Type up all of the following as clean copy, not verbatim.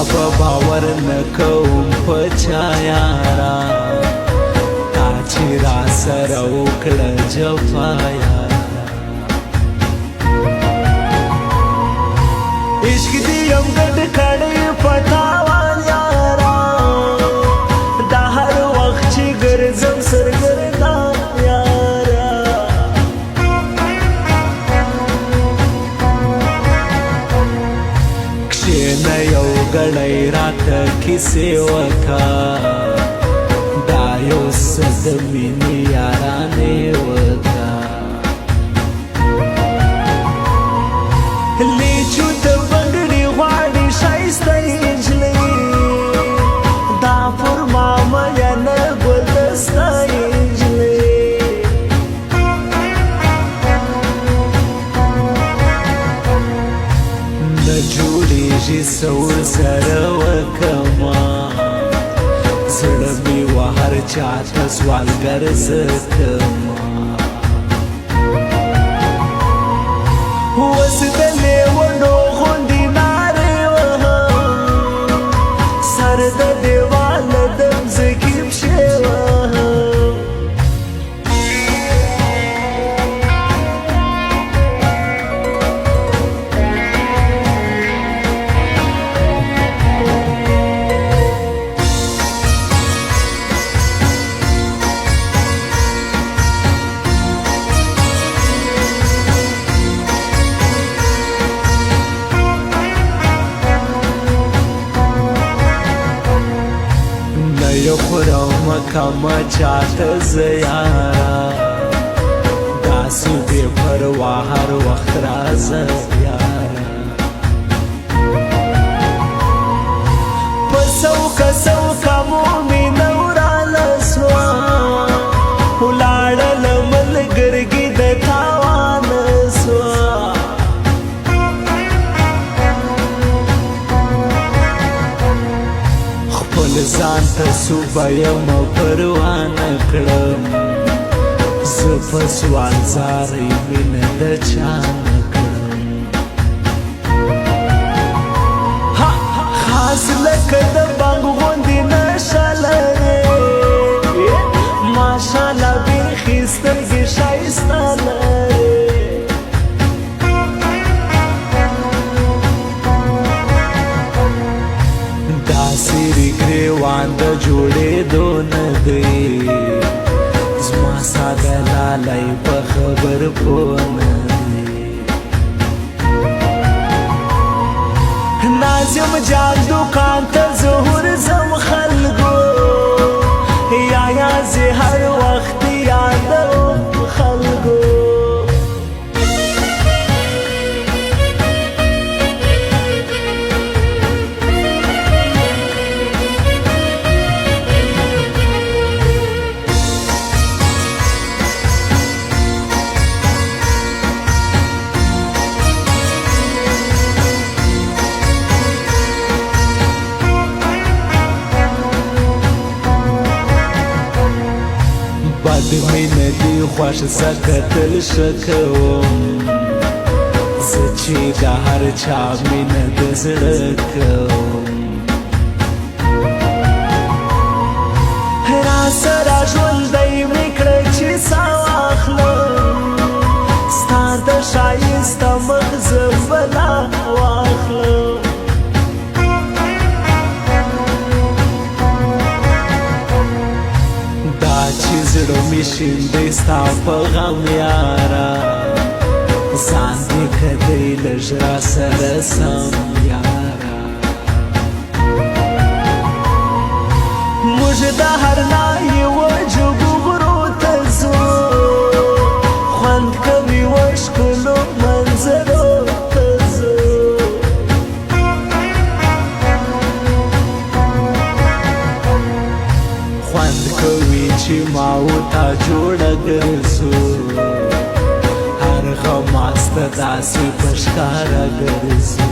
به باور نه کوم په چا یاره تا چې راسره وکړه جفا یاره عشق دې یم ګډ کړی په تاوان یاره دا هر وخت چې ګرځم سرګردان یاره کښېنه یو ګړی راته کیسې وکړه دا یو څه د مینې یارانې وکړه لیچو د بنګړي غواړي ښایسته نجلۍ دا پر ما مینه ګلدسته نجلۍ نه جوړېږي څه ورسره وکړمه زړه مې و هر چاته سوالګر زه کړمه اوس د لیونو غوندې نارې وهم سر د دیواله د مځکې پښې وهم یو خورم کمه چاته زه یاره داسې بې پروا هر وخت راځه یاره په څوکه څوکه مو مینه وراله سوه ولاړه له ملګرګي د تاوانه سوه ځان ته صوبه یم پروا نه کړم زه په سوال زارۍ مینه د چا نه کړم خاص لکه د بنګ غوندې نشه لرې ماشاءالله بیخي سترګې ښایسته لرې ګریوان د جوړېدو نه دی زما ساده لالی په خبر پوه نه دی ناظم جان دوکان ته ظهور زم خلکو یا زه هر وخت یادوم خلکو بد مینه دې خوښ زه کتل ښه کوم زه چې د هر چا مینه د زړه کوم راسره ژوندی مې کړه چې ساه واخلم ستا د ښایسته مخ زه بلا واخلم چې زړه مې شیندی ستا په غم یاره ځان دې کدی لږ راسره سم یاره موږ د هر نایې وجبو غرو ته ځو خوند کوي و ښکلو منظرو ته ځو خوند کوي چې ما و تا جوړه ګرځو هر غم ماسته داسې په ښکاره ګرځو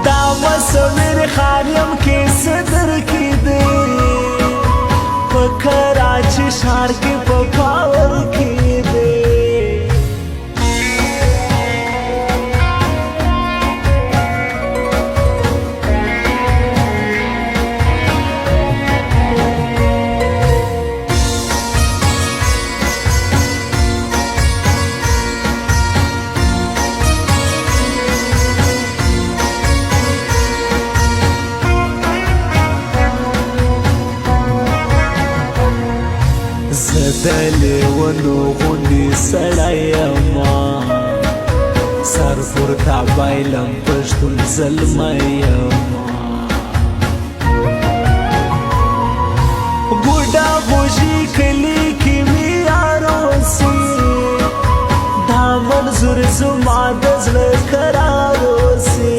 دا مصور خان یم کې صدر کې دی په کراچي ښار کې په پاور کې دی د لیونو غوندې سړی یما سر پورته بایلم پښتون زلمی یما ګوډا غوژي کلی کې مې یاروسي دا منظور زما د زړه قراروسي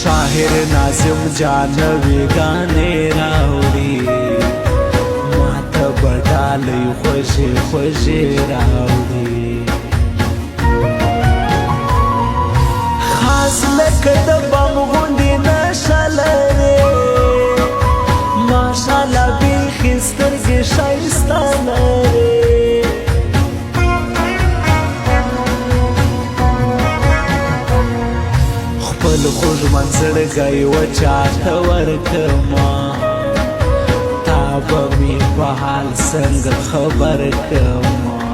شاعر ناظم جانوی گانے راوڑی ماتا بڑالی خوشی خوشی راوڑی خاص لکت بام غندی نشالره ماشالله بیخی سترگی شایستانه خپل خوږ منظرګی وچاته ورکما تا به مې په حال څنګه خبر کما